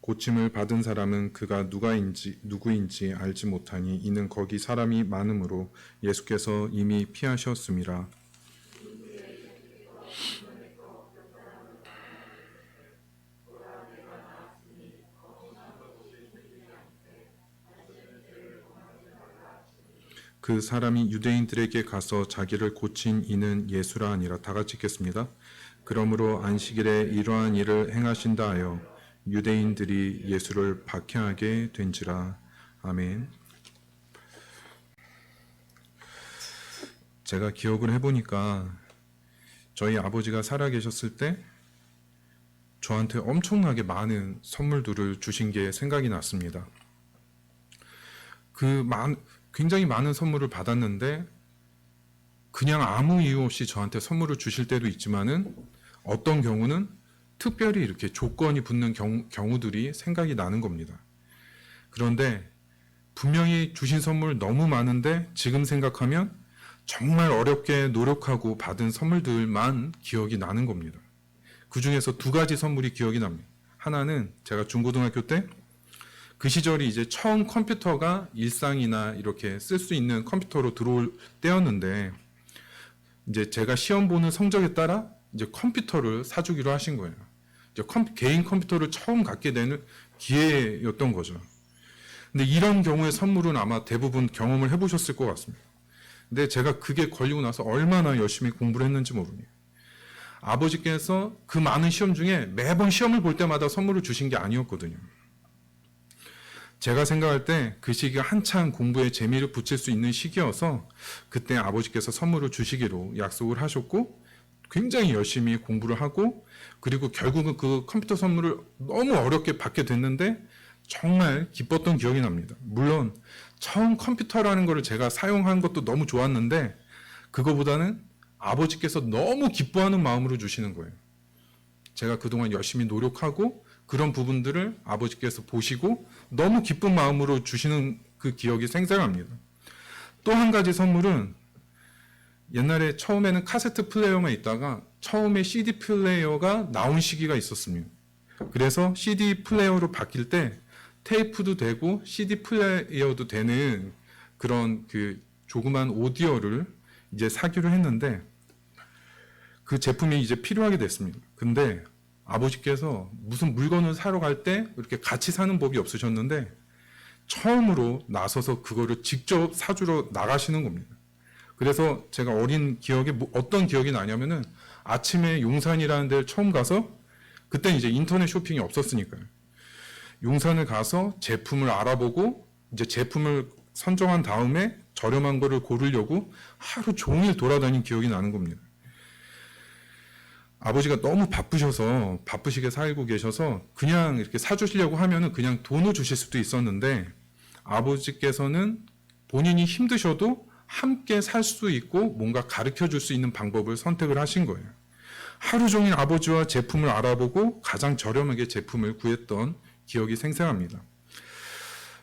고침을 받은 사람은 그가 누구인지 알지 못하니 이는 거기 사람이 많음으로 예수께서 이미 피하셨음이라. 그 사람이 유대인들에게 가서 자기를 고친 이는 예수라 하니라. 다 같이 읽겠습니다. 그러므로 안식일에 이러한 일을 행하신다 하여 유대인들이 예수를 박해하게 된지라. 아멘. 제가 기억을 해보니까 저희 아버지가 살아계셨을 때 저한테 엄청나게 많은 선물들을 주신 게 생각이 났습니다. 굉장히 많은 선물을 받았는데 그냥 아무 이유 없이 저한테 선물을 주실 때도 있지만은 어떤 경우는 특별히 이렇게 조건이 붙는 경우들이 생각이 나는 겁니다. 그런데 분명히 주신 선물 너무 많은데 지금 생각하면 정말 어렵게 노력하고 받은 선물들만 기억이 나는 겁니다. 그 중에서 두 가지 선물이 기억이 납니다. 하나는 제가 중고등학교 때 그 시절이 이제 처음 컴퓨터가 일상이나 이렇게 쓸 수 있는 컴퓨터로 들어올 때였는데 이제 제가 시험 보는 성적에 따라 이제 컴퓨터를 사주기로 하신 거예요. 이제 개인 컴퓨터를 처음 갖게 되는 기회였던 거죠. 근데 이런 경우의 선물은 아마 대부분 경험을 해보셨을 것 같습니다. 근데 제가 그게 걸리고 나서 얼마나 열심히 공부를 했는지 모릅니다. 아버지께서 그 많은 시험 중에 매번 시험을 볼 때마다 선물을 주신 게 아니었거든요. 제가 생각할 때 그 시기가 한창 공부에 재미를 붙일 수 있는 시기여서 그때 아버지께서 선물을 주시기로 약속을 하셨고 굉장히 열심히 공부를 하고 그리고 결국은 그 컴퓨터 선물을 너무 어렵게 받게 됐는데 정말 기뻤던 기억이 납니다. 물론 처음 컴퓨터라는 것을 제가 사용한 것도 너무 좋았는데 그거보다는 아버지께서 너무 기뻐하는 마음으로 주시는 거예요. 제가 그동안 열심히 노력하고 그런 부분들을 아버지께서 보시고 너무 기쁜 마음으로 주시는 그 기억이 생생합니다. 또 한 가지 선물은 옛날에 처음에는 카세트 플레이어만 있다가 처음에 CD 플레이어가 나온 시기가 있었습니다. 그래서 CD 플레이어로 바뀔 때 테이프도 되고 CD 플레이어도 되는 그런 그 조그만 오디오를 이제 사기로 했는데 그 제품이 이제 필요하게 됐습니다. 근데 아버지께서 무슨 물건을 사러 갈 때 이렇게 같이 사는 법이 없으셨는데 처음으로 나서서 그거를 직접 사주러 나가시는 겁니다. 그래서 제가 어린 기억에 어떤 기억이 나냐면은 아침에 용산이라는 데를 처음 가서 그때 이제 인터넷 쇼핑이 없었으니까요. 용산을 가서 제품을 알아보고 이제 제품을 선정한 다음에 저렴한 거를 고르려고 하루 종일 돌아다닌 기억이 나는 겁니다. 아버지가 너무 바쁘시게 살고 계셔서 그냥 이렇게 사주시려고 하면은 그냥 돈을 주실 수도 있었는데 아버지께서는 본인이 힘드셔도 함께 살 수 있고 뭔가 가르쳐 줄 수 있는 방법을 선택을 하신 거예요. 하루 종일 아버지와 제품을 알아보고 가장 저렴하게 제품을 구했던 기억이 생생합니다.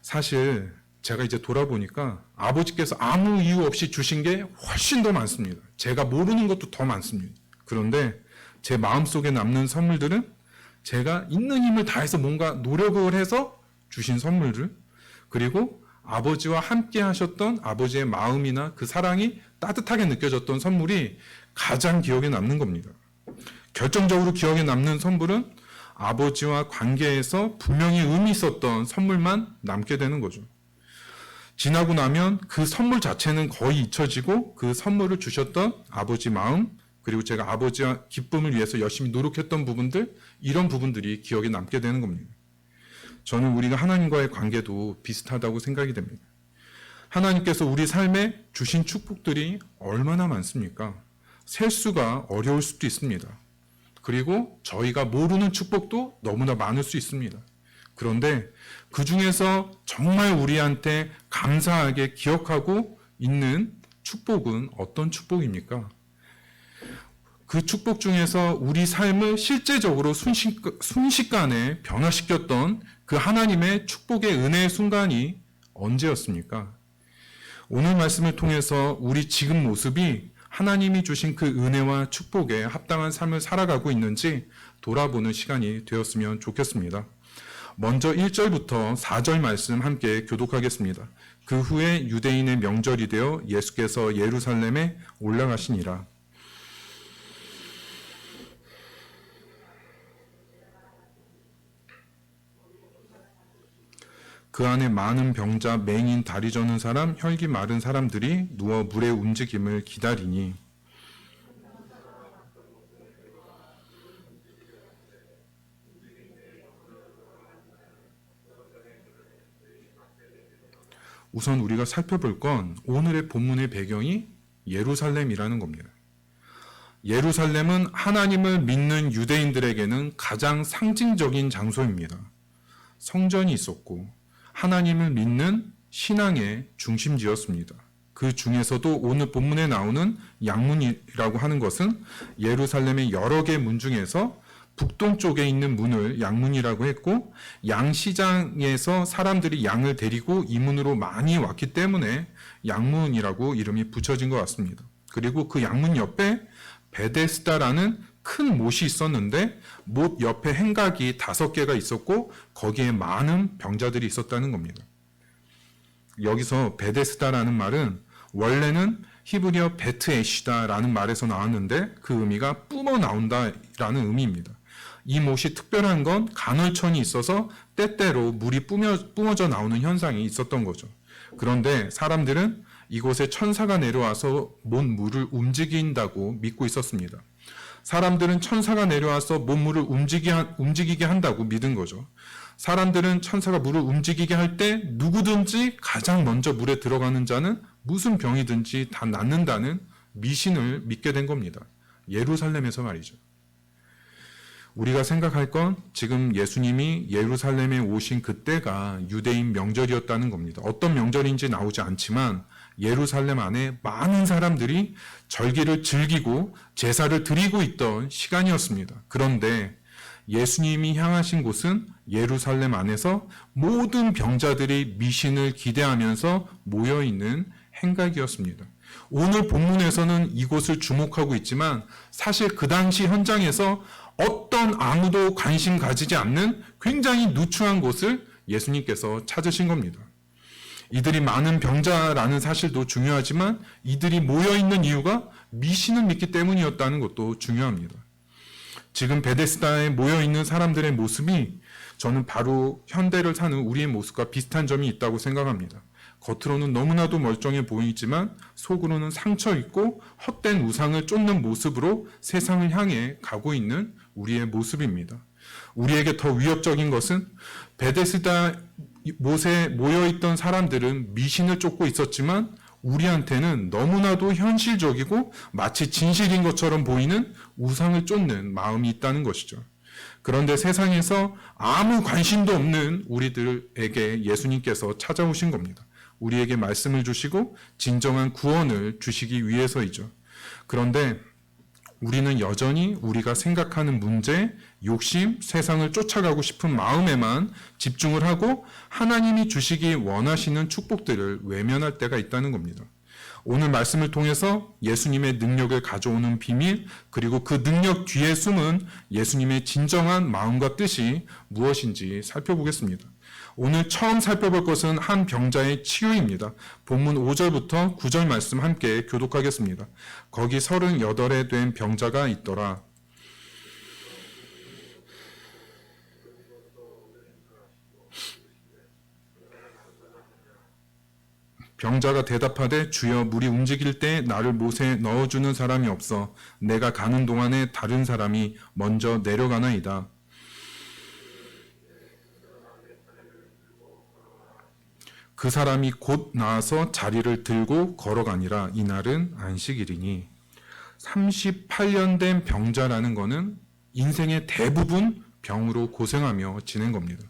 사실 제가 이제 돌아보니까 아버지께서 아무 이유 없이 주신 게 훨씬 더 많습니다. 제가 모르는 것도 더 많습니다. 그런데 제 마음속에 남는 선물들은 제가 있는 힘을 다해서 뭔가 노력을 해서 주신 선물들, 그리고 아버지와 함께 하셨던 아버지의 마음이나 그 사랑이 따뜻하게 느껴졌던 선물이 가장 기억에 남는 겁니다. 결정적으로 기억에 남는 선물은 아버지와 관계에서 분명히 의미 있었던 선물만 남게 되는 거죠. 지나고 나면 그 선물 자체는 거의 잊혀지고 그 선물을 주셨던 아버지 마음, 그리고 제가 아버지와 기쁨을 위해서 열심히 노력했던 부분들, 이런 부분들이 기억에 남게 되는 겁니다. 저는 우리가 하나님과의 관계도 비슷하다고 생각이 됩니다. 하나님께서 우리 삶에 주신 축복들이 얼마나 많습니까? 셀 수가 어려울 수도 있습니다. 그리고 저희가 모르는 축복도 너무나 많을 수 있습니다. 그런데 그 중에서 정말 우리한테 감사하게 기억하고 있는 축복은 어떤 축복입니까? 그 축복 중에서 우리 삶을 실제적으로 순식간에 변화시켰던 그 하나님의 축복의 은혜의 순간이 언제였습니까? 오늘 말씀을 통해서 우리 지금 모습이 하나님이 주신 그 은혜와 축복에 합당한 삶을 살아가고 있는지 돌아보는 시간이 되었으면 좋겠습니다. 먼저 1절부터 4절 말씀 함께 교독하겠습니다. 그 후에 유대인의 명절이 되어 예수께서 예루살렘에 올라가시니라. 그 안에 많은 병자, 맹인, 다리 저는 사람, 혈기 마른 사람들이 누워 물의 움직임을 기다리니 우선 우리가 살펴볼 건 오늘의 본문의 배경이 예루살렘이라는 겁니다. 예루살렘은 하나님을 믿는 유대인들에게는 가장 상징적인 장소입니다. 성전이 있었고 하나님을 믿는 신앙의 중심지였습니다. 그 중에서도 오늘 본문에 나오는 양문이라고 하는 것은 예루살렘의 여러 개 문 중에서 북동쪽에 있는 문을 양문이라고 했고, 양시장에서 사람들이 양을 데리고 이 문으로 많이 왔기 때문에 양문이라고 이름이 붙여진 것 같습니다. 그리고 그 양문 옆에 베데스다라는 큰 못이 있었는데 못 옆에 행각이 5개가 있었고 거기에 많은 병자들이 있었다는 겁니다. 여기서 베데스다라는 말은 원래는 히브리어 베트에시다라는 말에서 나왔는데 그 의미가 뿜어 나온다라는 의미입니다. 이 못이 특별한 건 간헐천이 있어서 때때로 물이 뿜어져 나오는 현상이 있었던 거죠. 그런데 사람들은 이곳에 천사가 내려와서 못 물을 움직인다고 믿고 있었습니다. 사람들은 천사가 내려와서 못 물을 움직이게 한다고 믿은 거죠. 사람들은 천사가 물을 움직이게 할 때 누구든지 가장 먼저 물에 들어가는 자는 무슨 병이든지 다 낫는다는 미신을 믿게 된 겁니다. 예루살렘에서 말이죠. 우리가 생각할 건 지금 예수님이 예루살렘에 오신 그때가 유대인 명절이었다는 겁니다. 어떤 명절인지 나오지 않지만 예루살렘 안에 많은 사람들이 절기를 즐기고 제사를 드리고 있던 시간이었습니다. 그런데 예수님이 향하신 곳은 예루살렘 안에서 모든 병자들이 미신을 기대하면서 모여있는 행각이었습니다. 오늘 본문에서는 이곳을 주목하고 있지만 사실 그 당시 현장에서 어떤 아무도 관심 가지지 않는 굉장히 누추한 곳을 예수님께서 찾으신 겁니다. 이들이 많은 병자라는 사실도 중요하지만 이들이 모여있는 이유가 미신을 믿기 때문이었다는 것도 중요합니다. 지금 베데스다에 모여있는 사람들의 모습이 저는 바로 현대를 사는 우리의 모습과 비슷한 점이 있다고 생각합니다. 겉으로는 너무나도 멀쩡해 보이지만 속으로는 상처 있고 헛된 우상을 쫓는 모습으로 세상을 향해 가고 있는 우리의 모습입니다. 우리에게 더 위협적인 것은 베데스다 못에 모여있던 사람들은 미신을 쫓고 있었지만 우리한테는 너무나도 현실적이고 마치 진실인 것처럼 보이는 우상을 쫓는 마음이 있다는 것이죠. 그런데 세상에서 아무 관심도 없는 우리들에게 예수님께서 찾아오신 겁니다. 우리에게 말씀을 주시고 진정한 구원을 주시기 위해서이죠. 그런데 우리는 여전히 우리가 생각하는 문제, 욕심, 세상을 쫓아가고 싶은 마음에만 집중을 하고 하나님이 주시기 원하시는 축복들을 외면할 때가 있다는 겁니다. 오늘 말씀을 통해서 예수님의 능력을 가져오는 비밀, 그리고 그 능력 뒤에 숨은 예수님의 진정한 마음과 뜻이 무엇인지 살펴보겠습니다. 오늘 처음 살펴볼 것은 한 병자의 치유입니다. 본문 5절부터 9절 말씀 함께 교독하겠습니다. 거기 38에 된 병자가 있더라. 병자가 대답하되 주여 물이 움직일 때 나를 못에 넣어주는 사람이 없어 내가 가는 동안에 다른 사람이 먼저 내려가나이다. 그 사람이 곧 나와서 자리를 들고 걸어가니라. 이날은 안식일이니. 38년 된 병자라는 것은 인생의 대부분 병으로 고생하며 지낸 겁니다.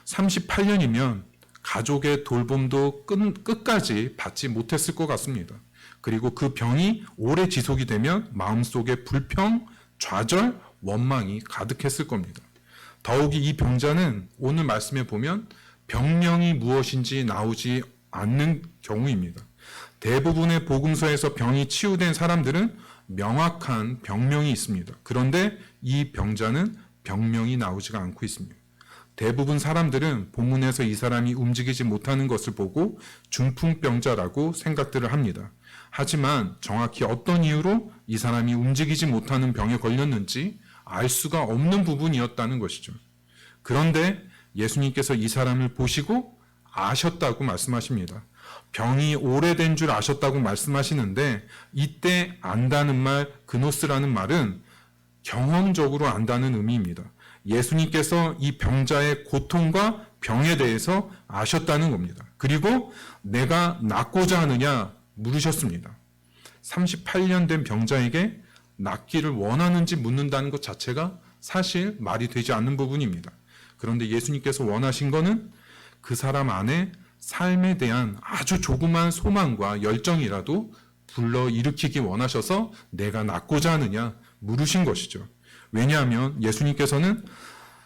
38년이면 가족의 돌봄도 끝까지 받지 못했을 것 같습니다. 그리고 그 병이 오래 지속이 되면 마음속에 불평, 좌절, 원망이 가득했을 겁니다. 더욱이 이 병자는 오늘 말씀에 보면 병명이 무엇인지 나오지 않는 경우입니다. 대부분의 복음서에서 병이 치유된 사람들은 명확한 병명이 있습니다. 그런데 이 병자는 병명이 나오지가 않고 있습니다. 대부분 사람들은 본문에서 이 사람이 움직이지 못하는 것을 보고 중풍병자라고 생각들을 합니다. 하지만 정확히 어떤 이유로 이 사람이 움직이지 못하는 병에 걸렸는지 알 수가 없는 부분이었다는 것이죠. 그런데 예수님께서 이 사람을 보시고 아셨다고 말씀하십니다. 병이 오래된 줄 아셨다고 말씀하시는데 이때 안다는 말, 그노스라는 말은 경험적으로 안다는 의미입니다. 예수님께서 이 병자의 고통과 병에 대해서 아셨다는 겁니다. 그리고 내가 낫고자 하느냐 물으셨습니다. 38년 된 병자에게 낫기를 원하는지 묻는다는 것 자체가 사실 말이 되지 않는 부분입니다. 그런데 예수님께서 원하신 것은 그 사람 안에 삶에 대한 아주 조그만 소망과 열정이라도 불러일으키기 원하셔서 내가 낫고자 하느냐 물으신 것이죠. 왜냐하면 예수님께서는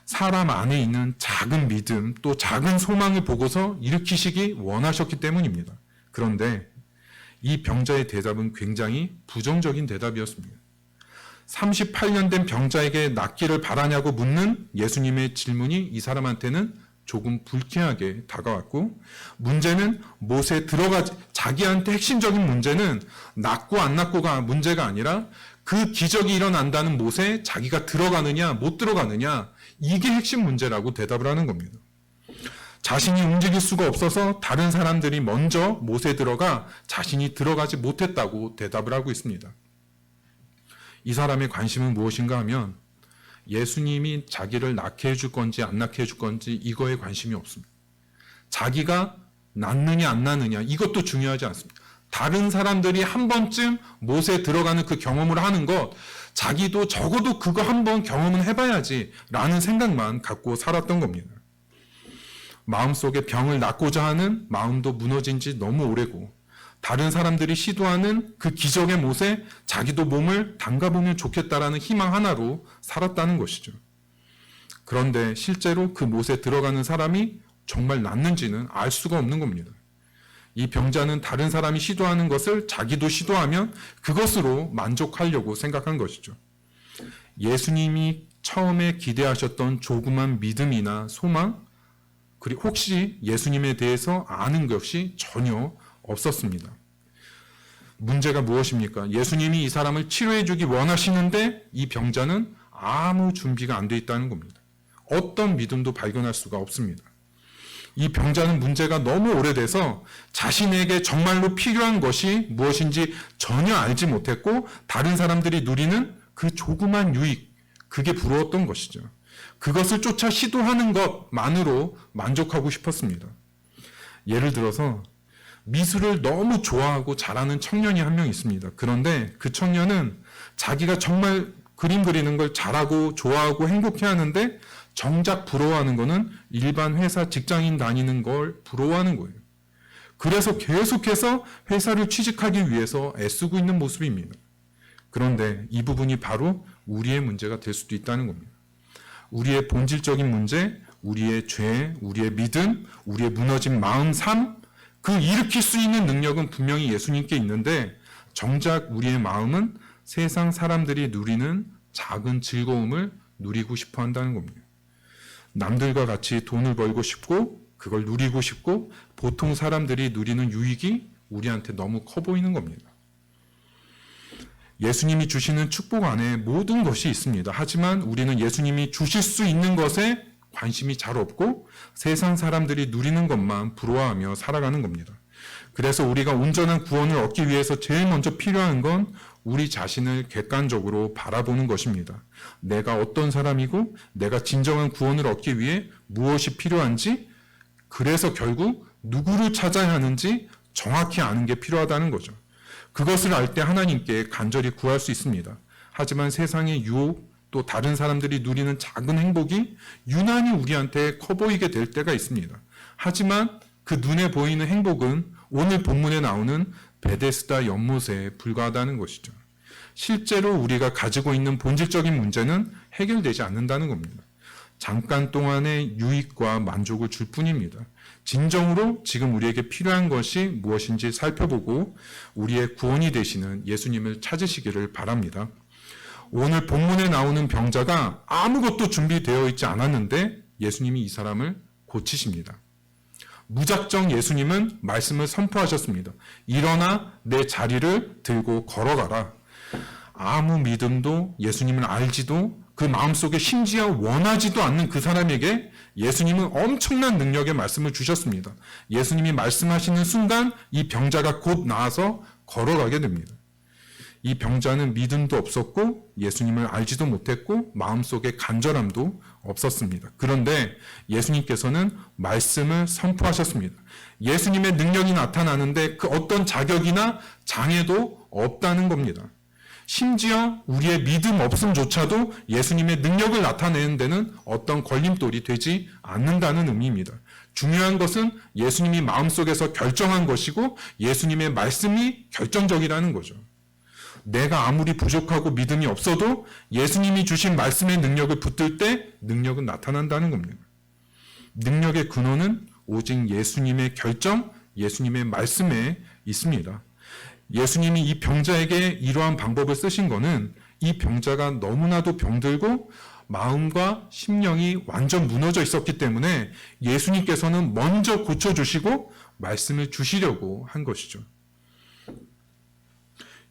사람 안에 있는 작은 믿음 또 작은 소망을 보고서 일으키시기 원하셨기 때문입니다. 그런데 이 병자의 대답은 굉장히 부정적인 대답이었습니다. 38년 된 병자에게 낫기를 바라냐고 묻는 예수님의 질문이 이 사람한테는 조금 불쾌하게 다가왔고, 문제는 못에 자기한테 핵심적인 문제는 낫고 안 낫고가 문제가 아니라 그 기적이 일어난다는 못에 자기가 들어가느냐 못 들어가느냐, 이게 핵심 문제라고 대답을 하는 겁니다. 자신이 움직일 수가 없어서 다른 사람들이 먼저 못에 들어가 자신이 들어가지 못했다고 대답을 하고 있습니다. 이 사람의 관심은 무엇인가 하면 예수님이 자기를 낫게 해줄 건지 안 낫게 해줄 건지 이거에 관심이 없습니다. 자기가 낫느냐 안 낫느냐 이것도 중요하지 않습니다. 다른 사람들이 한 번쯤 못에 들어가는 그 경험을 하는 것, 자기도 적어도 그거 한번 경험은 해봐야지 라는 생각만 갖고 살았던 겁니다. 마음속에 병을 낫고자 하는 마음도 무너진 지 너무 오래고, 다른 사람들이 시도하는 그 기적의 못에 자기도 몸을 담가보면 좋겠다라는 희망 하나로 살았다는 것이죠. 그런데 실제로 그 못에 들어가는 사람이 정말 낫는지는 알 수가 없는 겁니다. 이 병자는 다른 사람이 시도하는 것을 자기도 시도하면 그것으로 만족하려고 생각한 것이죠. 예수님이 처음에 기대하셨던 조그만 믿음이나 소망, 그리고 혹시 예수님에 대해서 아는 것이 전혀 없었습니다. 문제가 무엇입니까? 예수님이 이 사람을 치료해 주기 원하시는데 이 병자는 아무 준비가 안 돼 있다는 겁니다. 어떤 믿음도 발견할 수가 없습니다. 이 병자는 문제가 너무 오래돼서 자신에게 정말로 필요한 것이 무엇인지 전혀 알지 못했고, 다른 사람들이 누리는 그 조그만 유익, 그게 부러웠던 것이죠. 그것을 쫓아 시도하는 것만으로 만족하고 싶었습니다. 예를 들어서 미술을 너무 좋아하고 잘하는 청년이 한 명 있습니다. 그런데 그 청년은 자기가 정말 그림 그리는 걸 잘하고 좋아하고 행복해하는데 정작 부러워하는 거는 일반 회사 직장인 다니는 걸 부러워하는 거예요. 그래서 계속해서 회사를 취직하기 위해서 애쓰고 있는 모습입니다. 그런데 이 부분이 바로 우리의 문제가 될 수도 있다는 겁니다. 우리의 본질적인 문제, 우리의 죄, 우리의 믿음, 우리의 무너진 마음, 삶, 그 일으킬 수 있는 능력은 분명히 예수님께 있는데 정작 우리의 마음은 세상 사람들이 누리는 작은 즐거움을 누리고 싶어 한다는 겁니다. 남들과 같이 돈을 벌고 싶고 그걸 누리고 싶고 보통 사람들이 누리는 유익이 우리한테 너무 커 보이는 겁니다. 예수님이 주시는 축복 안에 모든 것이 있습니다. 하지만 우리는 예수님이 주실 수 있는 것에 관심이 잘 없고 세상 사람들이 누리는 것만 부러워하며 살아가는 겁니다. 그래서 우리가 온전한 구원을 얻기 위해서 제일 먼저 필요한 건 우리 자신을 객관적으로 바라보는 것입니다. 내가 어떤 사람이고 내가 진정한 구원을 얻기 위해 무엇이 필요한지, 그래서 결국 누구를 찾아야 하는지 정확히 아는 게 필요하다는 거죠. 그것을 알 때 하나님께 간절히 구할 수 있습니다. 하지만 세상의 유혹, 또 다른 사람들이 누리는 작은 행복이 유난히 우리한테 커 보이게 될 때가 있습니다. 하지만 그 눈에 보이는 행복은 오늘 본문에 나오는 베데스다 연못에 불과하다는 것이죠. 실제로 우리가 가지고 있는 본질적인 문제는 해결되지 않는다는 겁니다. 잠깐 동안의 유익과 만족을 줄 뿐입니다. 진정으로 지금 우리에게 필요한 것이 무엇인지 살펴보고 우리의 구원이 되시는 예수님을 찾으시기를 바랍니다. 오늘 본문에 나오는 병자가 아무것도 준비되어 있지 않았는데 예수님이 이 사람을 고치십니다. 무작정 예수님은 말씀을 선포하셨습니다. 일어나 내 자리를 들고 걸어가라. 아무 믿음도 예수님을 알지도 그 마음속에 심지어 원하지도 않는 그 사람에게 예수님은 엄청난 능력의 말씀을 주셨습니다. 예수님이 말씀하시는 순간 이 병자가 곧 나아서 걸어가게 됩니다. 이 병자는 믿음도 없었고 예수님을 알지도 못했고 마음속에 간절함도 없었습니다. 그런데 예수님께서는 말씀을 선포하셨습니다. 예수님의 능력이 나타나는데 그 어떤 자격이나 장애도 없다는 겁니다. 심지어 우리의 믿음 없음조차도 예수님의 능력을 나타내는 데는 어떤 걸림돌이 되지 않는다는 의미입니다. 중요한 것은 예수님이 마음속에서 결정한 것이고 예수님의 말씀이 결정적이라는 거죠. 내가 아무리 부족하고 믿음이 없어도 예수님이 주신 말씀의 능력을 붙들 때 능력은 나타난다는 겁니다. 능력의 근원은 오직 예수님의 결정, 예수님의 말씀에 있습니다. 예수님이 이 병자에게 이러한 방법을 쓰신 것은 이 병자가 너무나도 병들고 마음과 심령이 완전 무너져 있었기 때문에 예수님께서는 먼저 고쳐주시고 말씀을 주시려고 한 것이죠.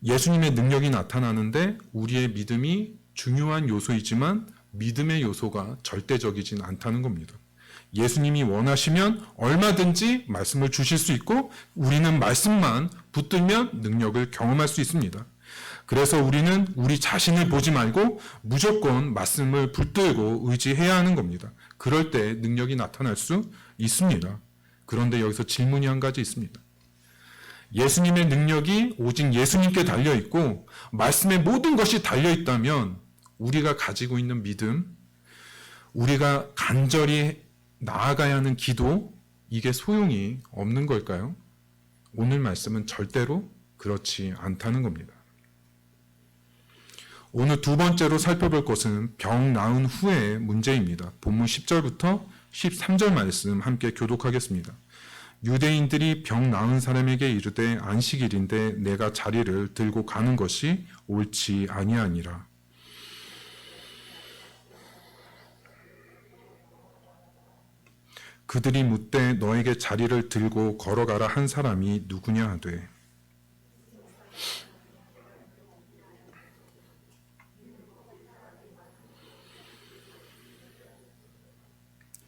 예수님의 능력이 나타나는데 우리의 믿음이 중요한 요소이지만 믿음의 요소가 절대적이진 않다는 겁니다. 예수님이 원하시면 얼마든지 말씀을 주실 수 있고 우리는 말씀만 붙들면 능력을 경험할 수 있습니다. 그래서 우리는 우리 자신을 보지 말고 무조건 말씀을 붙들고 의지해야 하는 겁니다. 그럴 때 능력이 나타날 수 있습니다. 그런데 여기서 질문이 한 가지 있습니다. 예수님의 능력이 오직 예수님께 달려있고 말씀의 모든 것이 달려있다면 우리가 가지고 있는 믿음, 우리가 간절히 나아가야 하는 기도, 이게 소용이 없는 걸까요? 오늘 말씀은 절대로 그렇지 않다는 겁니다. 오늘 두 번째로 살펴볼 것은 병 나은 후의 문제입니다. 본문 10절부터 13절 말씀 함께 교독하겠습니다. 유대인들이 병 나은 사람에게 이르되 안식일인데 내가 자리를 들고 가는 것이 옳지 아니하니라. 그들이 묻되 너에게 자리를 들고 걸어가라 한 사람이 누구냐 하되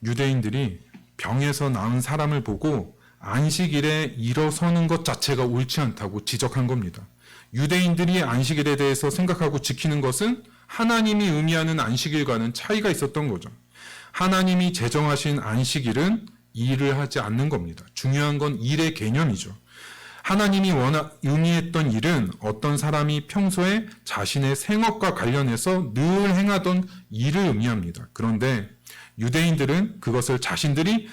유대인들이 병에서 나은 사람을 보고 안식일에 일어서는 것 자체가 옳지 않다고 지적한 겁니다. 유대인들이 안식일에 대해서 생각하고 지키는 것은 하나님이 의미하는 안식일과는 차이가 있었던 거죠. 하나님이 제정하신 안식일은 일을 하지 않는 겁니다. 중요한 건 일의 개념이죠. 하나님이 의미했던 일은 어떤 사람이 평소에 자신의 생업과 관련해서 늘 행하던 일을 의미합니다. 그런데 유대인들은 그것을 자신들이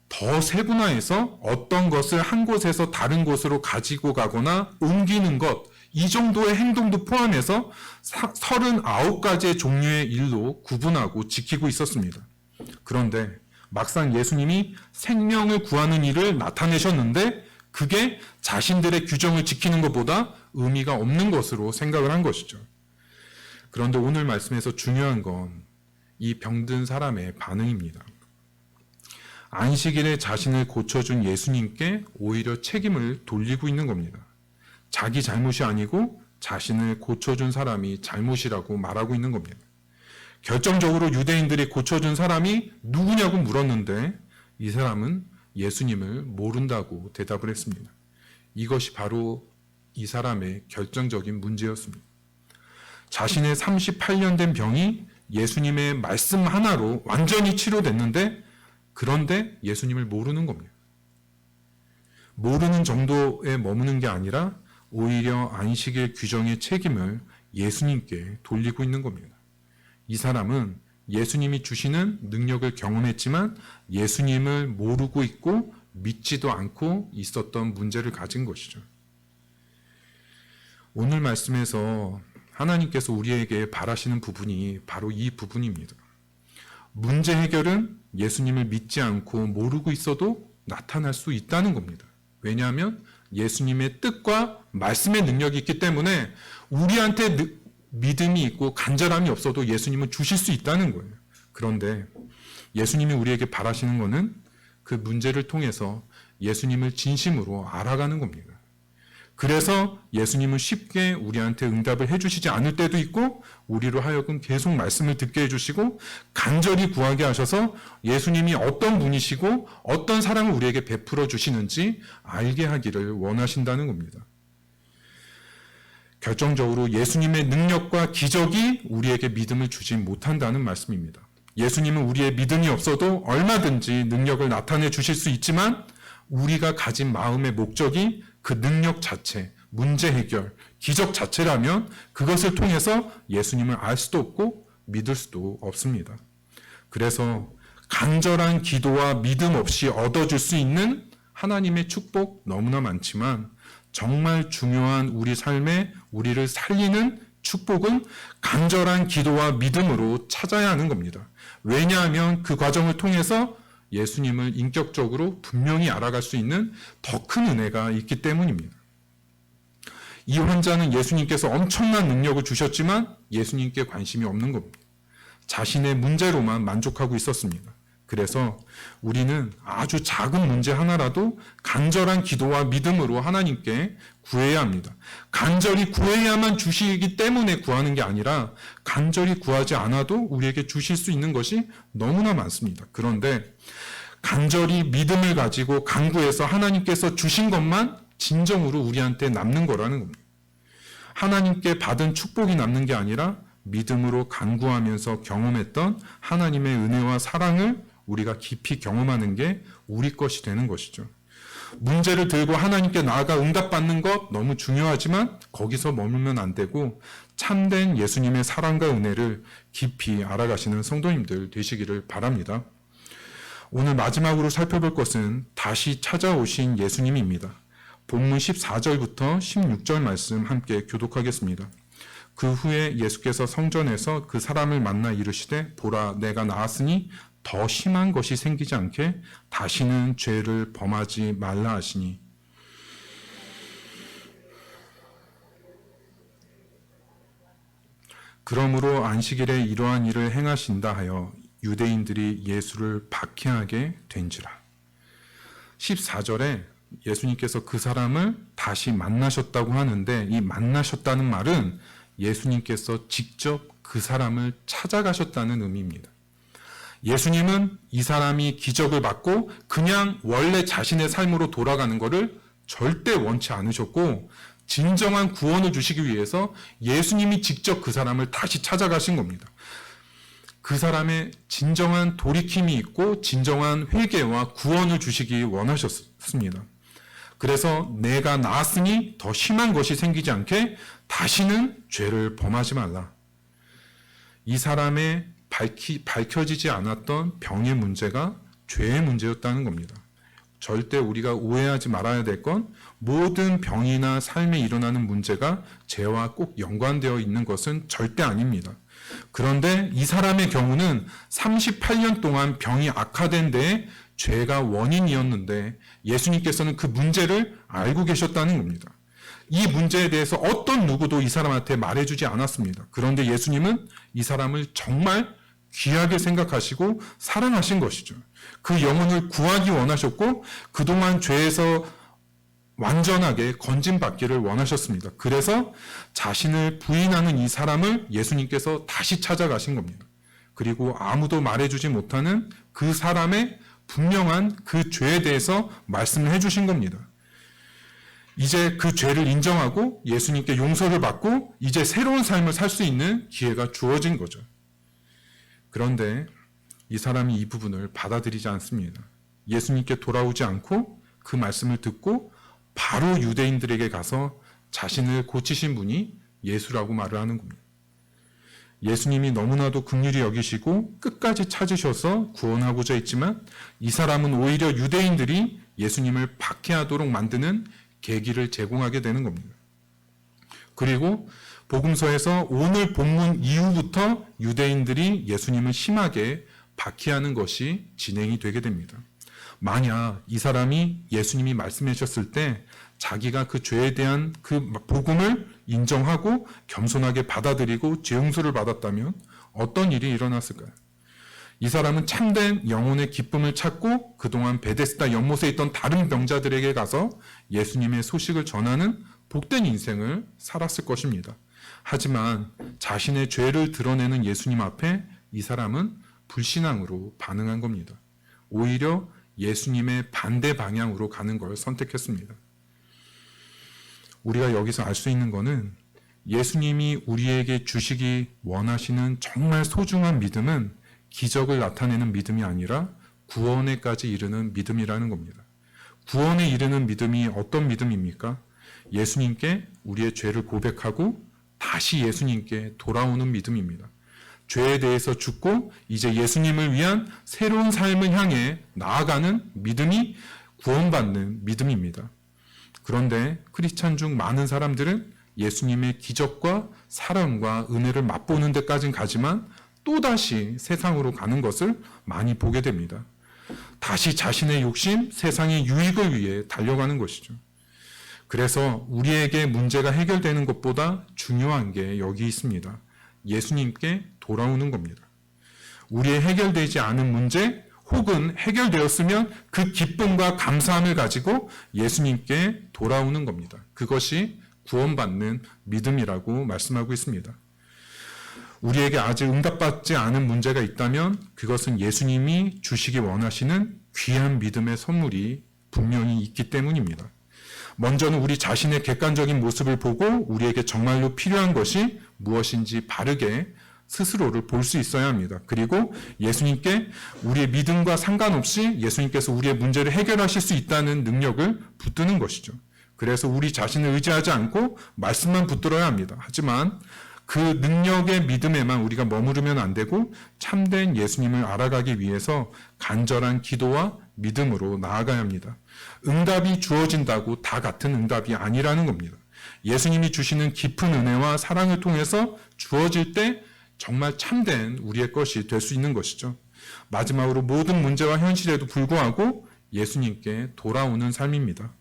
더 세분화해서 어떤 것을 한 곳에서 다른 곳으로 가지고 가거나 옮기는 것, 이 정도의 행동도 포함해서 39가지의 종류의 일로 구분하고 지키고 있었습니다. 그런데 막상 예수님이 생명을 구하는 일을 나타내셨는데 그게 자신들의 규정을 지키는 것보다 의미가 없는 것으로 생각을 한 것이죠. 그런데 오늘 말씀에서 중요한 건 이 병든 사람의 반응입니다. 안식일에 자신을 고쳐준 예수님께 오히려 책임을 돌리고 있는 겁니다. 자기 잘못이 아니고 자신을 고쳐준 사람이 잘못이라고 말하고 있는 겁니다. 결정적으로 유대인들이 고쳐준 사람이 누구냐고 물었는데 이 사람은 예수님을 모른다고 대답을 했습니다. 이것이 바로 이 사람의 결정적인 문제였습니다. 자신의 38년 된 병이 예수님의 말씀 하나로 완전히 치료됐는데 그런데 예수님을 모르는 겁니다. 모르는 정도에 머무는 게 아니라 오히려 안식일 규정의 책임을 예수님께 돌리고 있는 겁니다. 이 사람은 예수님이 주시는 능력을 경험했지만 예수님을 모르고 있고 믿지도 않고 있었던 문제를 가진 것이죠. 오늘 말씀에서 하나님께서 우리에게 바라시는 부분이 바로 이 부분입니다. 문제 해결은 예수님을 믿지 않고 모르고 있어도 나타날 수 있다는 겁니다. 왜냐하면 예수님의 뜻과 말씀의 능력이 있기 때문에 우리한테 믿음이 있고 간절함이 없어도 예수님은 주실 수 있다는 거예요. 그런데 예수님이 우리에게 바라시는 것은 그 문제를 통해서 예수님을 진심으로 알아가는 겁니다. 그래서 예수님은 쉽게 우리한테 응답을 해주시지 않을 때도 있고 우리로 하여금 계속 말씀을 듣게 해주시고 간절히 구하게 하셔서 예수님이 어떤 분이시고 어떤 사랑을 우리에게 베풀어 주시는지 알게 하기를 원하신다는 겁니다. 결정적으로 예수님의 능력과 기적이 우리에게 믿음을 주지 못한다는 말씀입니다. 예수님은 우리의 믿음이 없어도 얼마든지 능력을 나타내 주실 수 있지만 우리가 가진 마음의 목적이 그 능력 자체, 문제 해결, 기적 자체라면 그것을 통해서 예수님을 알 수도 없고 믿을 수도 없습니다. 그래서 간절한 기도와 믿음 없이 얻어줄 수 있는 하나님의 축복 너무나 많지만 정말 중요한 우리 삶에 우리를 살리는 축복은 간절한 기도와 믿음으로 찾아야 하는 겁니다. 왜냐하면 그 과정을 통해서 예수님을 인격적으로 분명히 알아갈 수 있는 더 큰 은혜가 있기 때문입니다. 이 환자는 예수님께서 엄청난 능력을 주셨지만 예수님께 관심이 없는 겁니다. 자신의 문제로만 만족하고 있었습니다. 그래서 우리는 아주 작은 문제 하나라도 간절한 기도와 믿음으로 하나님께 구해야 합니다. 간절히 구해야만 주시기 때문에 구하는 게 아니라 간절히 구하지 않아도 우리에게 주실 수 있는 것이 너무나 많습니다. 그런데 간절히 믿음을 가지고 간구해서 하나님께서 주신 것만 진정으로 우리한테 남는 거라는 겁니다. 하나님께 받은 축복이 남는 게 아니라 믿음으로 간구하면서 경험했던 하나님의 은혜와 사랑을 우리가 깊이 경험하는 게 우리 것이 되는 것이죠. 문제를 들고 하나님께 나아가 응답받는 것 너무 중요하지만 거기서 머물면 안 되고 참된 예수님의 사랑과 은혜를 깊이 알아가시는 성도님들 되시기를 바랍니다. 오늘 마지막으로 살펴볼 것은 다시 찾아오신 예수님입니다. 본문 14절부터 16절 말씀 함께 교독하겠습니다. 그 후에 예수께서 성전에서 그 사람을 만나 이르시되 보라 내가 나았으니 더 심한 것이 생기지 않게 다시는 죄를 범하지 말라 하시니 그러므로 안식일에 이러한 일을 행하신다 하여 유대인들이 예수를 박해하게 된지라. 14절에 예수님께서 그 사람을 다시 만나셨다고 하는데 이 만나셨다는 말은 예수님께서 직접 그 사람을 찾아가셨다는 의미입니다. 예수님은 이 사람이 기적을 받고 그냥 원래 자신의 삶으로 돌아가는 것을 절대 원치 않으셨고 진정한 구원을 주시기 위해서 예수님이 직접 그 사람을 다시 찾아가신 겁니다. 그 사람의 진정한 돌이킴이 있고 진정한 회개와 구원을 주시기 원하셨습니다. 그래서 내가 나았으니 더 심한 것이 생기지 않게 다시는 죄를 범하지 말라. 이 사람의 밝혀지지 않았던 병의 문제가 죄의 문제였다는 겁니다. 절대 우리가 오해하지 말아야 될 건 모든 병이나 삶에 일어나는 문제가 죄와 꼭 연관되어 있는 것은 절대 아닙니다. 그런데 이 사람의 경우는 38년 동안 병이 악화된 데에 죄가 원인이었는데 예수님께서는 그 문제를 알고 계셨다는 겁니다. 이 문제에 대해서 어떤 누구도 이 사람한테 말해주지 않았습니다. 그런데 예수님은 이 사람을 정말 귀하게 생각하시고 사랑하신 것이죠. 그 영혼을 구하기 원하셨고 그동안 죄에서 완전하게 건진받기를 원하셨습니다. 그래서 자신을 부인하는 이 사람을 예수님께서 다시 찾아가신 겁니다. 그리고 아무도 말해주지 못하는 그 사람의 분명한 그 죄에 대해서 말씀을 해주신 겁니다. 이제 그 죄를 인정하고 예수님께 용서를 받고 이제 새로운 삶을 살 수 있는 기회가 주어진 거죠. 그런데 이 사람이 이 부분을 받아들이지 않습니다. 예수님께 돌아오지 않고 그 말씀을 듣고 바로 유대인들에게 가서 자신을 고치신 분이 예수라고 말을 하는 겁니다. 예수님이 너무나도 긍휼히 여기시고 끝까지 찾으셔서 구원하고자 했지만 이 사람은 오히려 유대인들이 예수님을 박해하도록 만드는 계기를 제공하게 되는 겁니다. 그리고 복음서에서 오늘 본문 이후부터 유대인들이 예수님을 심하게 박해하는 것이 진행이 되게 됩니다. 만약 이 사람이 예수님이 말씀하셨을 때 자기가 그 죄에 대한 그 복음을 인정하고 겸손하게 받아들이고 죄 용서를 받았다면 어떤 일이 일어났을까요? 이 사람은 참된 영혼의 기쁨을 찾고 그동안 베데스다 연못에 있던 다른 병자들에게 가서 예수님의 소식을 전하는 복된 인생을 살았을 것입니다. 하지만 자신의 죄를 드러내는 예수님 앞에 이 사람은 불신앙으로 반응한 겁니다. 오히려 예수님의 반대 방향으로 가는 걸 선택했습니다. 우리가 여기서 알 수 있는 것은 예수님이 우리에게 주시기 원하시는 정말 소중한 믿음은 기적을 나타내는 믿음이 아니라 구원에까지 이르는 믿음이라는 겁니다. 구원에 이르는 믿음이 어떤 믿음입니까? 예수님께 우리의 죄를 고백하고 다시 예수님께 돌아오는 믿음입니다. 죄에 대해서 죽고 이제 예수님을 위한 새로운 삶을 향해 나아가는 믿음이 구원받는 믿음입니다. 그런데 크리스찬 중 많은 사람들은 예수님의 기적과 사랑과 은혜를 맛보는 데까진 가지만 또다시 세상으로 가는 것을 많이 보게 됩니다. 다시 자신의 욕심, 세상의 유익을 위해 달려가는 것이죠. 그래서 우리에게 문제가 해결되는 것보다 중요한 게 여기 있습니다. 예수님께 돌아오는 겁니다. 우리의 해결되지 않은 문제 혹은 해결되었으면 그 기쁨과 감사함을 가지고 예수님께 돌아오는 겁니다. 그것이 구원받는 믿음이라고 말씀하고 있습니다. 우리에게 아직 응답받지 않은 문제가 있다면 그것은 예수님이 주시기 원하시는 귀한 믿음의 선물이 분명히 있기 때문입니다. 먼저는 우리 자신의 객관적인 모습을 보고 우리에게 정말로 필요한 것이 무엇인지 바르게 스스로를 볼 수 있어야 합니다. 그리고 예수님께 우리의 믿음과 상관없이 예수님께서 우리의 문제를 해결하실 수 있다는 능력을 붙드는 것이죠. 그래서 우리 자신을 의지하지 않고 말씀만 붙들어야 합니다. 하지만 그 능력의 믿음에만 우리가 머무르면 안 되고 참된 예수님을 알아가기 위해서 간절한 기도와 믿음으로 나아가야 합니다. 응답이 주어진다고 다 같은 응답이 아니라는 겁니다. 예수님이 주시는 깊은 은혜와 사랑을 통해서 주어질 때 정말 참된 우리의 것이 될 수 있는 것이죠. 마지막으로 모든 문제와 현실에도 불구하고 예수님께 돌아오는 삶입니다.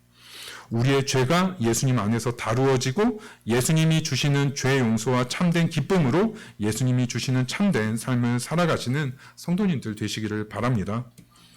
우리의 죄가 예수님 안에서 다루어지고 예수님이 주시는 죄 용서와 참된 기쁨으로 예수님이 주시는 참된 삶을 살아가시는 성도님들 되시기를 바랍니다.